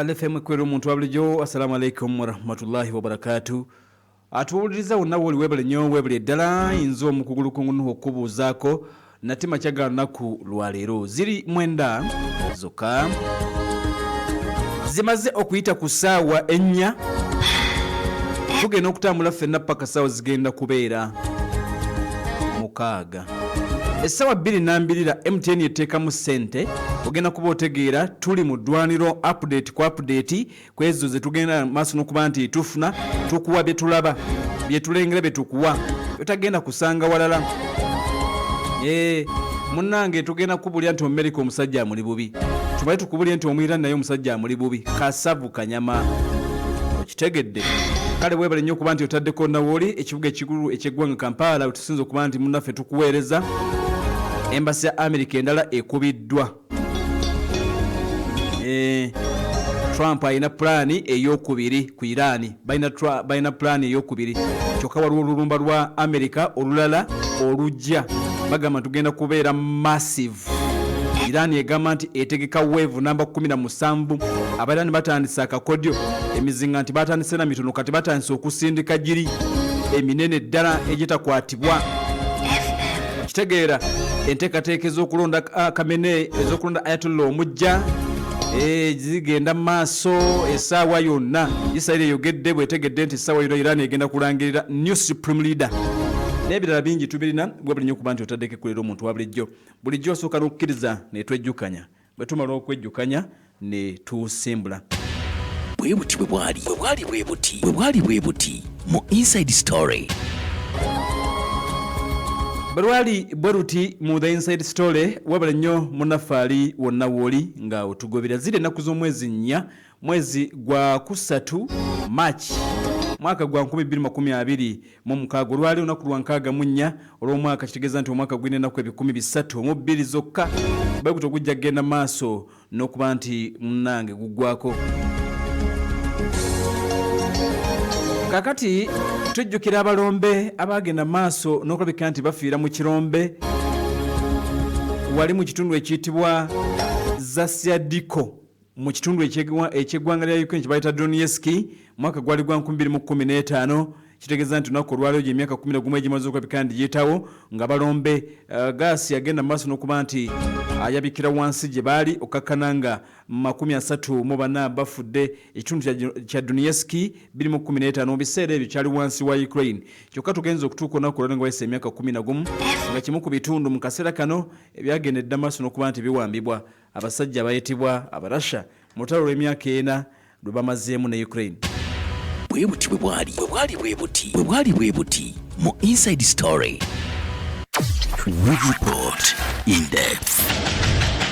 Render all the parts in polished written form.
Pale FM kwero muntu wabulijo. Assalamu alaikum wa rahmatullahi wa barakatuh. Atuwuliriza wonna woli webale nnyo webale ddala inzo omukugulu kungunu okubuuzaako natima kyagala lunaku lwaleero ziri mwenda zokka zimaze okuyita ku ssaawa 4 tugenda okutambula ffenna paka ssaawa zigenda kubeera 6 essaawa 2:02 MTN eteekamu ssente ogenda kuba otegeera tuli mu ddwaniro update ku update kwezo ze tugenda maaso n'okuba nti tufuna tukuwa bye tulaba bye tulengera bye tukuwa otagenda kusanga walala munnange tugenda kubulya nti America omusajja amuli bubi tubaye tukubulya nti omwira naye omusajja amuli bubi kasavu kanyama okitegedde kale webale nnyo kuba nti otaddeko nawoli ekibuga ekikulu eky'eggwanga Kampala utusinza okuba nti munnaffe tukuweereza Embassy ya America endala ekubiddwa Trump ayina plani ey'okubiri ku Iran bayina plani ey'okubiri kyokka waliwo olulumba lwa America olulala olujja bagamba tugenda kubeera massive Iran egamba nti etegeka wave namba 17 abairani batandisa akakodyo emizinga nti batandise na mitono kati batandise okusindika giri eminene ddala egitakwatibwa kitegeera enteekateeka ez'okulonda Khamenei ez'okulonda Ayatollah omujja zigenda maaso essaawa yonna Israel eyogedde bwetegedde nti essaawa yonna Iran egenda kulangirira new supreme leader n'ebirala bingi tubirina bwe buli nnyo kuba nti otaddeko kulera omuntu wa bulijjo osooka n'okukkiriza ne twejjukanya bwe tumala okwejjukanya ne tusimbula bwe bwali bwe buti mu inside story Barwali bweruti mu the inside story wabale nnyo munafaali wonna woli nga otugobera zile ennaku z'omwezi 4 mwezi gwa 3 March mwaka gwa 2026 olwali olunaku lwa 64 olw'omwaka kitegeeza nti omwaka gwine ennaku 302 zokka bwe gutyo gujja kgenda maaso n'okuba nti munnange guggwako kakati tujjukira abalombe abagenda maaso n'okulabika nti bafiira mu kirombe wali mu kitundu ekiyitibwa Zasiadiko mu kitundu eky'eggwanga lya Ukraine kibayita Donetsk mwaka gwali gwa 2015 kitegeeza nti olunaku olwaliwo gy'emyaka 11 egimaze okulabika nti giyitawo nga balombe gaasi yagenda maaso n'okuba nti ayabikira wansi gye baali okakkana nga 34 bafudde ekitundu kya Donetsk 2015 mu biseera ebyo kyali wansi wa Ukraine kyokka tugenza okutuuka olunaku olwali nga wayise emyaka 11 nga kimu ku bitundu mu kaseera kano ebyagendedde maaso n'okuba nti biwambibwa abasajja abayitibwa abarasha mu lutalo lw'emyaka 4 lwe bamazeemu ne Ukraine bwe bwali bwe buti mu inside story we report in depth.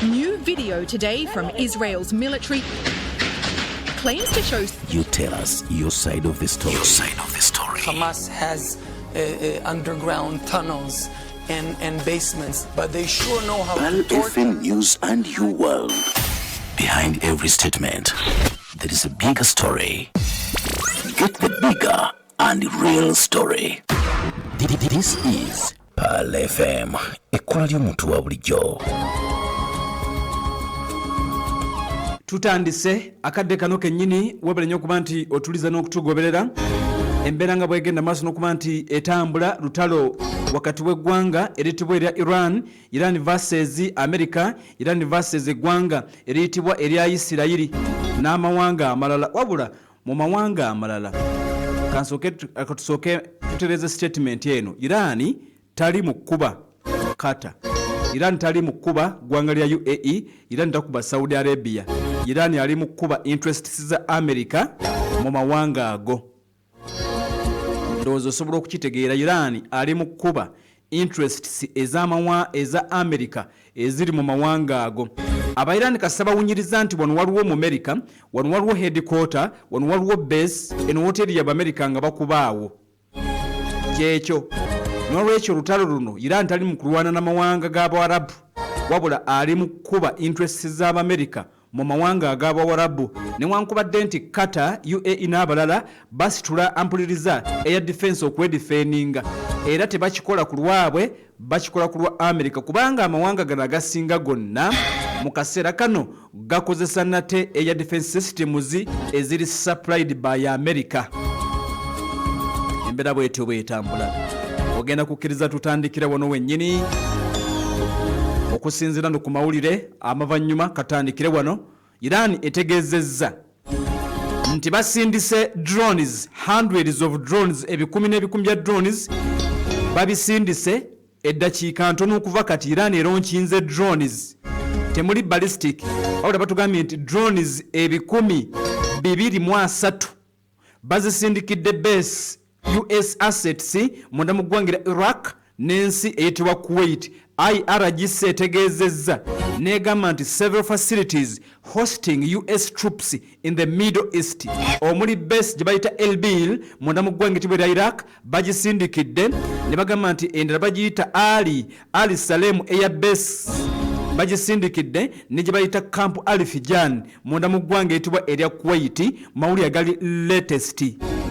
New video today from Israel's military claims to show. You tell us your side of the story. Hamas has underground tunnels and basements, but they sure know how to torture. FM News and You World. Behind every statement, there is a bigger story. Get the bigger and real story. This is Pal FM, ekkola ly'omuntu wa bulijjo. Tutandise akadde kano kennyini wabale nnyo okuba nti otuliza n'okutugoberera embeera nga bwegenda maaso n'okuba nti etambula lutalo wakati w'eggwanga eritibwa erya Iran versus America, Iran versus eggwanga eriyitibwa erya Isirayiri n'amawanga amalala wabula mu mawanga amalala katusooke tutereze statement eno Iran tali mu kkuba Qatar, Iran tali mu kkuba ggwanga lya UAE, Iran takuba Saudi Arabia, Iran ali mu kkuba interests za America mu mawanga ago ndowooza osobola okukitegeera Iran ali mu kkuba interests eza America eziri mu mawanga ago Abairani kasaba wunyiriza nti wano waliwo mu America wano waliwo headquarter wano waliwo base eno hoteli ya America nga bakubaawo kyekyo n'olwekyo olutalo luno Iran tali mu kulwana n'amawanga g'Abarabu wabula ali mu kuba interests z'Amerika mu mawanga ag'Abarabu newankubadde nti Qatar, UAE n'abalala basitula ampuliriza air defense okwedifeninga era tebakikola ku lwabwe bakikola ku lwa America kubanga amawanga gano agasinga gonna mu kaseera kano gakozesa nate eya defense systems eziri supplied by America. Embeera bwetyo bwetambula. Ogenda kukkiriza tutandikira wano wennyini okusinziira no ku mawulire amavanyuma katandikire wano. Iran etegeezezza nti basindise drones, hundreds of drones, ebikumi n'ebikumi bya drones babisindise eddakiika ntono okuva kati. Iran eronkinze drones temuli ballistic, wabula batugambye nti drones ebikumi 203 bazisindikidde base US assets munda mu ggwanga Iraq n'ensi eyitibwa Kuwait. IRGC etegeezezza negamba nti several facilities hosting US troops in the Middle East omuli base gye bayita Erbil munda mu ggwanga etibwa Iraq bagisindikidde ne bagamba nti endala bagiyita Ali Salem Air Base bagisindikidde ne gye bayita Camp Al-Fijan munda mu ggwanga etibwa erya Kuwait. Mawuli agali latest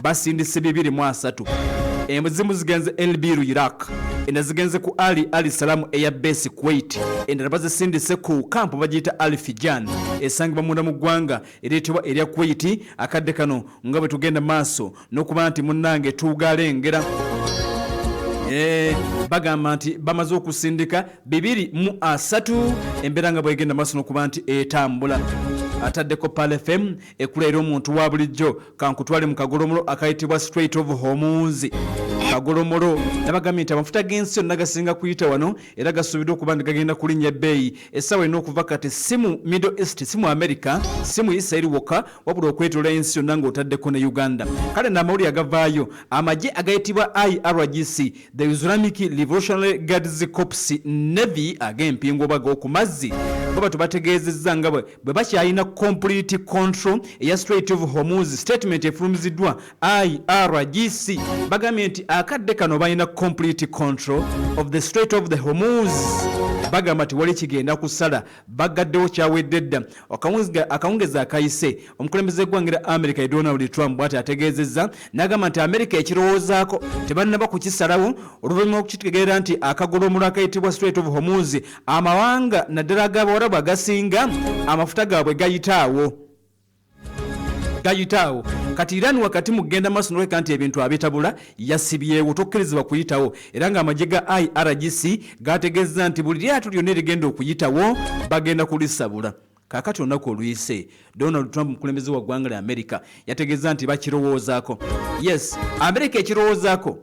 basindise 203. Emuzimu zigenze Erbil Iraq, endala zigenze ku Ali Salam Air Base Kuwait, endala bazisindise ku kampu bagiyita Al-Fijan esangibwa munda mu ggwanga eryetibwa erya Kuwait. Akadde kano nga bwe tugenda maaso n'okuba nti munnange tugalengera bagamba nti bamaze okusindika 203. Embeera nga bwegenda maaso n'okuba nti etambula. Ataddeko Pal FM ekulaira omuntu wa bulijjo kankutwale mu kagolomolo akayitibwa Strait of Hormuz. Kagolomolo nabagambye nti amafuta g'ensi yonna gasinga kuyita wano era gasuubirwa okuba nti gagenda kulinnya ebbeeyi. Essaawa erina okuva kati si mu Middle East, si mu America, si mu Israel wokka, wabula okwetoloola ensi yonna ng'otaddeko ne Uganda. Kale n'amawulire agavaayo amagye agayitibwa IRGC, the Islamic Revolutionary Guards Corps Navy ag'empingo oba g'oku mazzi baba tubategeezezza nga bwe bakyalina complete control eya Strait of Hormuz. Statement efulumiziddwa IRGC bagambye nti akadde kano balina complete control of the Strait of the Hormuz. Bagamba nti wali kigenda kusala bagaddewo kyawedde dda. Akawungeza akayise omukulembeze gw'eggwanga America Donald Trump bw'ati ategeezezza n'agamba nti America ekirowoozaako tebannaba kukisalawo oluvannyuma okukitegeera nti akagolomolo akayitibwa Strait of Hormuz amawanga naddala ag'Abawarabu agasinga amafuta gaabwe gayitaawo. Kati Iran wakati mugenda maaso n'oleka nti ebintu abitabula yasibyewo tokkirizibwa kuyitawo, era ng'amagye ga IRGC gategeeza nti buli lyatu lyonna erigenda okuyitawo bagenda kulisabula. Kaakati olunaku oluyise Donald Trump mukulembeze wa ggwanga lya America yategeeza nti bakirowoozaako. Yes, America ekirowoozaako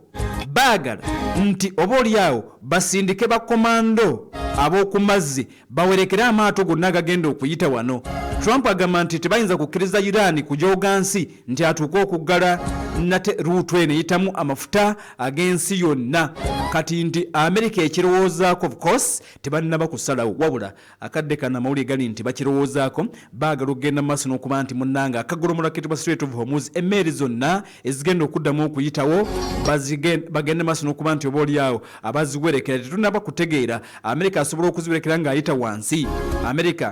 baagala nti oba oliawo basindike bakomando ab'oku mazzi bawerekere amaato gonna agagenda okuyita wano. Trump agamba nti tebayinza kukkiriza Iran kujooga nsi nti atuuka okuggala nate ruutu eno eyitamu amafuta ag'ensi yonna. Kati nti America ekirowoozaako of course tebannaba kusalawo, wabula akadde kana amawulire gali nti bakirowoozaako baagala okugenda mu maaso n'okuba nti munnanga akagolomolo akayitibwa Strait of Hormuz emmeeri zonna ezigenda okuddamu okuyitawo bagende maaso n'okuba nti oba oliawo abaziwerekera. Tetunnaba kutegeera America asobola okuziwerekera ng'ayita wansi. America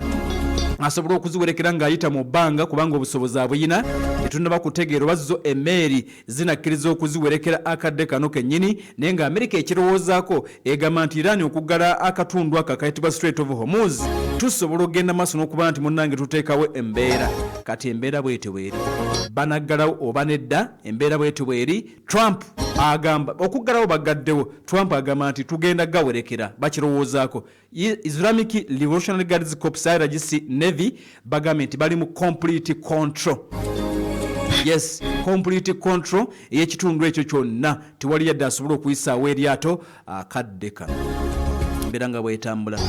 asobola okuziwerekera ng'ayita mu bbanga kubanga obusobozi abuyina. Tetunnaba kutegeera oba zo emmeeri zinakkiriza okuziwerekera akadde kano kennyini, naye nga America ekirowoozaako egamba nti Iran okuggala akatundu ako akayitibwa Strait of Hormuz tusobola okugenda maaso n'okuba nti munnange tuteekawo embeera. Kati embeera bw'etyo bw'eri, banaggalawo oba nedda? Embeera bw'etyo bw'eri. Trump agamba okuggalawo bagaddewo. Trump agamba nti tugenda gawerekera, bakirowoozaako. Islamic Revolutionary Guards Corps IRGC Navy bagambye nti bali mu complete control. Yes, complete control ey'ekitundu ekyo kyonna, tewali yadde asobola okuyisaawo eryato akadde kano. Embeera nga bw'etambula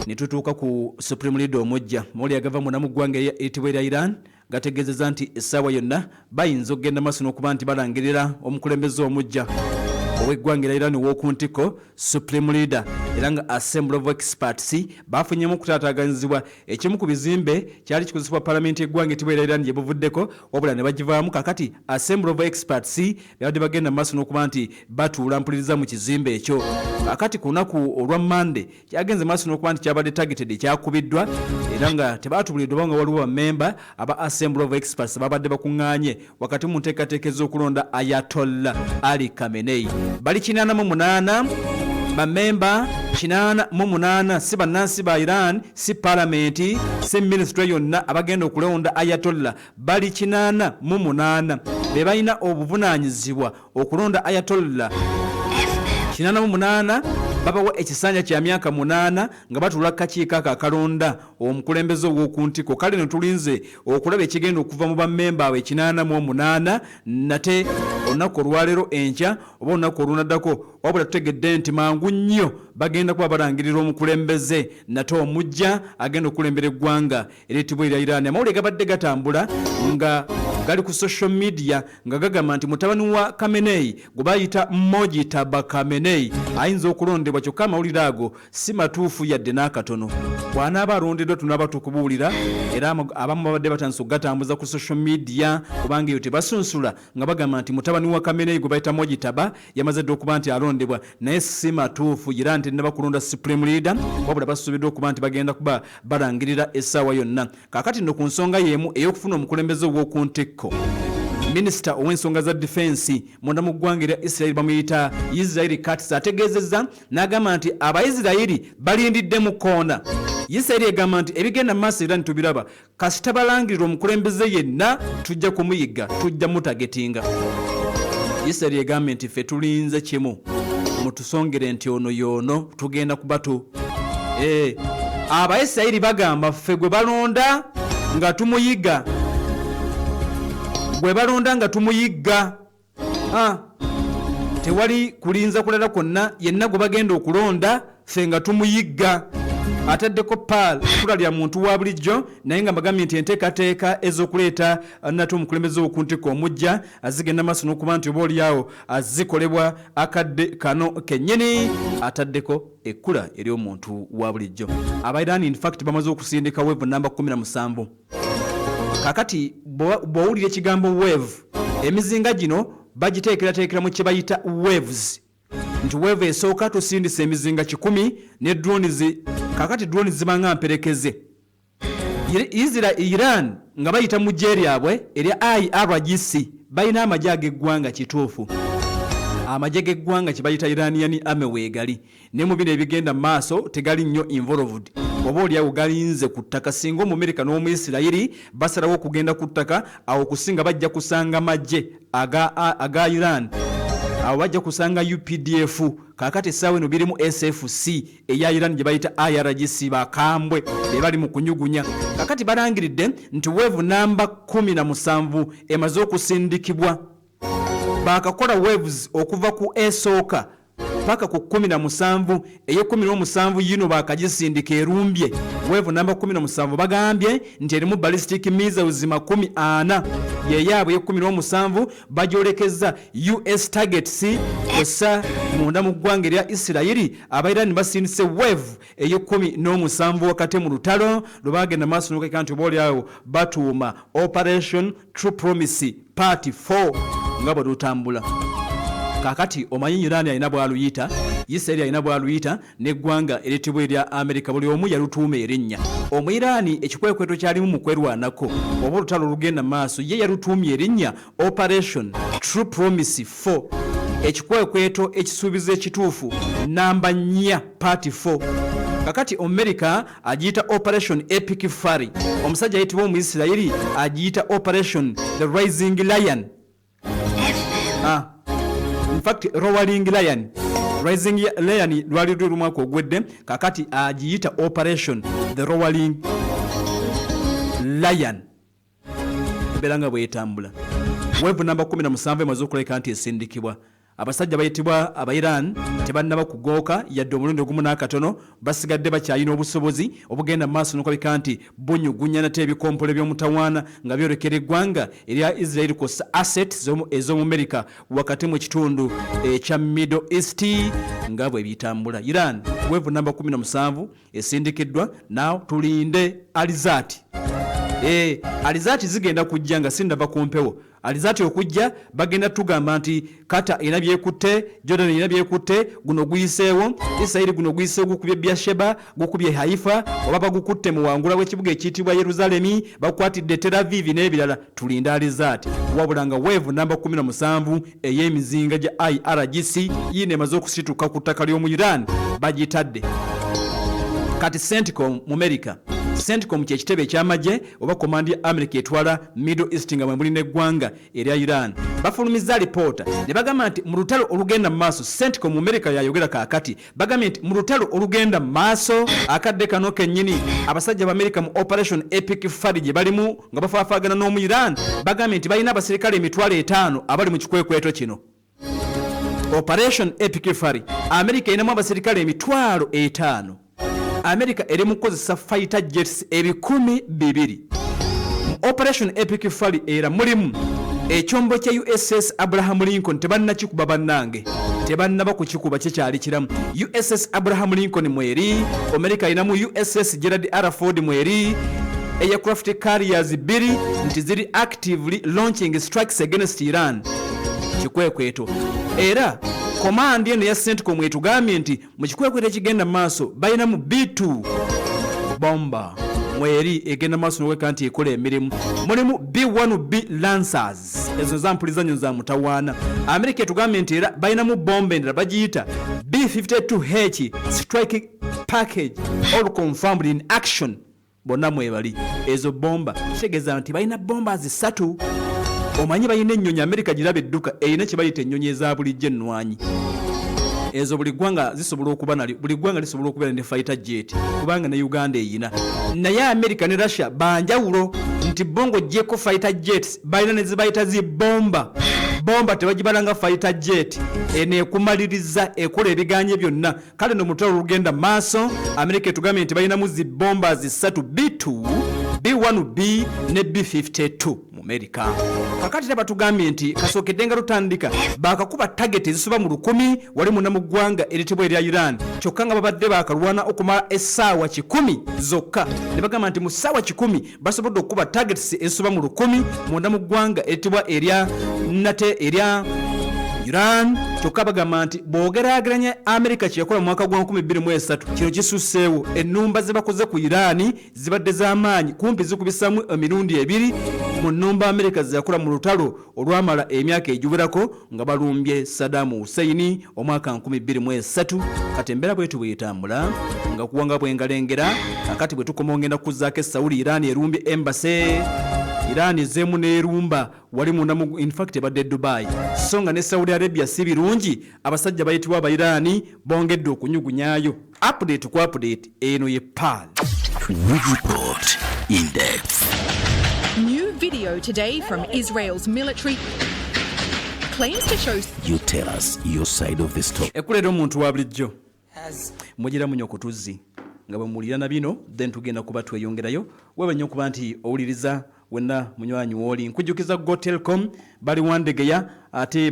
ne tutuuka ku Supreme Leader omujja mawulire agava mu ggwanga eyitibwa erya Iran gategeezezza nti essaawa yonna bayinza okugenda maaso n'okuba nti balangirira omukulembeze omujja ow'eggwanga erya Iran ow'okuntiko Supreme Leader, era nga Assembly of Experts bafunyemu okutaataaganyizibwa. Ekimu ku bizimbe kyali kikozesebwa Paalamenti y'eggwanga etibwa erya Iran gye buvuddeko, wabula ne bagivaamu. Kakati Assembly of Experts babadde bagenda maaso n'okuba nti batuula mpuliriza mu kizimbe ekyo. Kakati ku lunaku olwa Monday kyagenze maaso n'okuba nti kyabadde targeted, kyakubiddwa, era nga tebaatubuliddwa obanga waliwo bammemba aba Assembly of Experts babadde bakuŋŋaanye wakati mu nteekateeka ez'okulonda Ayatollah Ali Khamenei. Bali 48 bamemba 88 si bannansi ba Iran si palamenti si ministry yonna abagenda okulonda Ayatollah bali 88 be balina obuvunaanyizibwa okulonda Ayatollah 88 babawa ekisanja kya myaka 8 nga batula kakiiko akalonda omukulembeze ow'okuntiko. Kale ne tulinze okulaba ekigenda okuva mu bammemba awe 88 nate olunaku olwaleero enkya oba olunaku olunaddako wabula tutegedde nti mangu nnyo bagenda kuba balangirira omukulembeze nate omujja agenda okulembera eggwanga ery'ettibwa erya Iran. Amawulire gabadde gatambula nga gali ku social media nga gagamba nti mutabani wa Khamenei gwe bayita Mojtaba Khamenei ayinza okulondebwa, kyokka amawulire ago si matuufu yadde n'akatono. Bw'anaaba alondeddwa tunaaba tukubuulira, era abamu babadde batandise okugatambuza ku social media kubanga eyo tebasunsula nga bagamba nti mutabani wa Khamenei gwe bayita Mojtaba yamaze dde okuba nti alondebwa, naye si matuufu. Iran tennaba kulonda supreme leader wabula basuubiddwa okuba nti bagenda kuba balangirira essaawa yonna. Kaakati nno ku nsonga y'emu ey'okufuna omukulembeze ow'okuntiko, minisita ow'ensonga za defense munda mu ggwanga erya Israel bamuyita Israel Katz ategeezezza n'agamba nti Abaisirayiri balindidde mu koona. Israel egamba nti ebigenda maaso era ntubiraba, kasita balangirira omukulembeze yenna tujja kumuyigga, tujja mutagetinga. Israel egamba nti ffe tulinze kimu, mutusongere nti ono yoono tugenda kubatu. Abaisirayiri bagamba ffe gwe balonda nga tumuyigga, gwe balonda nga tumuyigga. Tewali kulinza kulala kwonna, yenna gwe bagenda okulonda ffe nga tumuyigga. Ataddeko paal kula lya muntu wa bulijjo, naye nga bagambye nti enteekateeka ez'okuleeta nate omukulembeze w'okuntiko omujja azigenda maaso n'okuba nti oba olyawo azikolebwa akadde kano kennyini. Ataddeko ekkula ery'omuntu wa bulijjo. Abairani in fact bamaze okusindika weevu namba 17. Kakati bw'owulira ekigambo wave, emizinga gino bagiteekerateekera mu kye bayita waves. Nti wave esooka tusindisa emizinga 10 ne drones. Kakati drones zibanga mperekeze. Iran nga bayita mu gye lyabwe erya IRGC balina amagye ag'eggwanga kituufu. Amagye g'eggwanga kye bayita Iranian Army weegali, ne mu bino ebigenda maaso tegali nnyo involved. Oba olyawo galinze ku ttaka, singa Omumerika n'Omuisirayiri basalawo okugenda ku ttaka, awo kusinga bajja kusanga magye aga Iran, awo bajja kusanga UPDF. Kakati essaawa eno biri mu SFC eya Iran gye bayita IRGC bakambwe be bali mu kunyugunya. Kakati balangiridde nti weevu namba 17 emaze okusindikibwa. Bakakola waves okuva ku esooka paka ku 17, eyo 17 yino bakagisindika erumbye. Weevu namba 17 bagambye nti erimu ballistic missiles 40 yeyaabwe 17 bagyolekeza US targets kosa munda mu ggwanga erya Isirayiri. Abairani basindise weevu eyo 17 wakati mu lutalo lubagenda maaso n'okeka nti oba olyawo batuuma Operation True Promise Part 4 nga bwe lutambula. Kakati omanyi Iran alina bwaluyita, Israel alina bwaluyita, n'eggwanga ery'ettibwa erya Amerika buli omu yalutuuma erinnya. Omwirani ekikwekweto kyalimu mu kwerwanako oba olutalo olugenda maaso ye yalutuumye erinnya Operation True Promise 4. Ekikwekweto ekisuubiza ekituufu namba 4 Part 4. Kakati Amerika agiyita Operation Epic Fury, omusajja ayitibwa Omuyisirayiri agiyita Operation The Rising Lion. In fact, Roaring Lion. Rising Lion lwali lumwaka ogwedde, kakati agiyita Operation The Roaring Lion. Ebelanga bwetambula. Weevu namba 17 emaze okuleka nti esindikibwa. Abasajja bayitibwa Abairan tebannaba kugooka yadde omulundi ogumu n'akatono, basigadde bakyalina obusobozi obugenda maaso n'okulabika nti bunyugunya nate ebikompolo by'omutawaana nga byolekera eggwanga erya Israel kosa assets ez'omu Amerika wakati mu kitundu ekya Middle East nga bwe bitambula. Iran weevu namba 17 esindikiddwa, naawo tulinde alizati alizati zigenda kujja nga sindava ku mpewo alizati okujja bagenda tugamba nti Kata ina byekutte Jordan ina byekutte guno guyiseewo Isiraeli guno guyiseewo gukubye Beersheba gukubye Haifa oba bagukutte mu wangula w'ekibuga ekiyitibwa Yeruzalemi bakwatidde Tel Aviv n'ebirala tulinda alizati wabula nga wave namba 17 ey'emizinga gya IRGC yine emaze okusituka ku ttaka ly'omu Iran bagitadde kati CENTCOM mu America CENTCOM kyekitebe ekyamagye oba komandi ya America etwala Middle East nga mwemuli n'eggwanga erya Iran bafulumiza alipoota ne bagamba nti mu lutalo olugenda mu maaso CENTCOM mu America yayogera kaakati bagambye nti mu lutalo olugenda mu maaso akadde kano kennyini abasajja ba America mu Operation Epic Fury gye balimu nga bafaafaagana n'omu Iran bagambye nti balina abaserikale emitwalo 5 abali mu kikwekweto kino Operation Epic Fury America erinamu abaserikale emitwalo 5 America eri mu kukozesa fighter jets 200 mu Operation Epic Fury era mulimu ekyombo kya USS Abraham Lincoln tebannakikuba bannange tebannaba kukikuba kyekyali kiramu USS Abraham Lincoln mweri America erinamu USS Gerald R. Ford mweri aircraft carriers 2 nti ziri actively launching strikes against Iran kikwekweto era komandi eno ya CENTCOM etugambye nti mu kikwekweto ekigenda maaso balinamu B2 bomba mweri egenda maaso n'oweka nti ekola emirimu mulimu B1B Lancers ezo zampulizanyo za mutawaana America etugambye nti era balinamu bomba endala bagiyita B52H strike package all confirmed in action bonna mwebali ezo bomba kitegeeza nti balina bomba zisatu omanyi balina ennyonyi America giraba edduka erina kye bayita ennyonyi eza bulijjo ennwanyi ezo buli ggwanga lisobola okubeera ne fighter jet kubanga ne Uganda eyina naye America ne Russia banjawulo nti bongo gyeko fighter jets balina ne zibayita zibomba bomba tebagibalanga fighter jet enekumaliriza ekola ebiganye byonna kale no mutalo lugenda maaso America etugambye nti balinamu zibomba zisatu B2 B1B ne B52 mu America kakati tebatugambye nti kasookedde nga lutandika bakakuba target ezisuba mu 1000 wali muna mu ggwanga eritibwa erya Iran kyokka nga babadde bakalwana okumala essaawa 10 zokka ne bagamba nti mu ssaawa 10 basobodde okukuba targets ezisuba mu 1000 munda mu ggwanga eritibwa erya Iran kyokka bagamba nti bw'ogeraageranya America kyeyakola mu mwaka gwa 2023 kino kisusseewo ennumba ze bakoze ku Iran zibadde z'amaanyi kumpi zikubisamu emirundi 2 mu nnumba America ze yakola mu lutalo olwamala emyaka egiwerako nga balumbye Saddam Hussein omwaka 2003 kati embeera bwetu bwetambula nga kuwanga bwengalengera kakati bwe tukoma ngenda kuzaako Saudi Iran erumbye embassy Iran zemu nerumba wali munamu in fact badde Dubai songa ne Saudi Arabia si birungi abasajja bayitibwa aba Iran bongedde okunyugunyayo update ku update eno ye PAL Report in depth. New video today from Israel's military claims to show You tell us your side of the story. ekulera omuntu wa bulijjo has mugira munyo kutuzzi nga bwe mulira na bino then tugenda kuba tweyongerayo wewe nnyo kuba nti owuliriza wenna munywanyi woli nkujjukiza Go Telecom bali wandegeya ate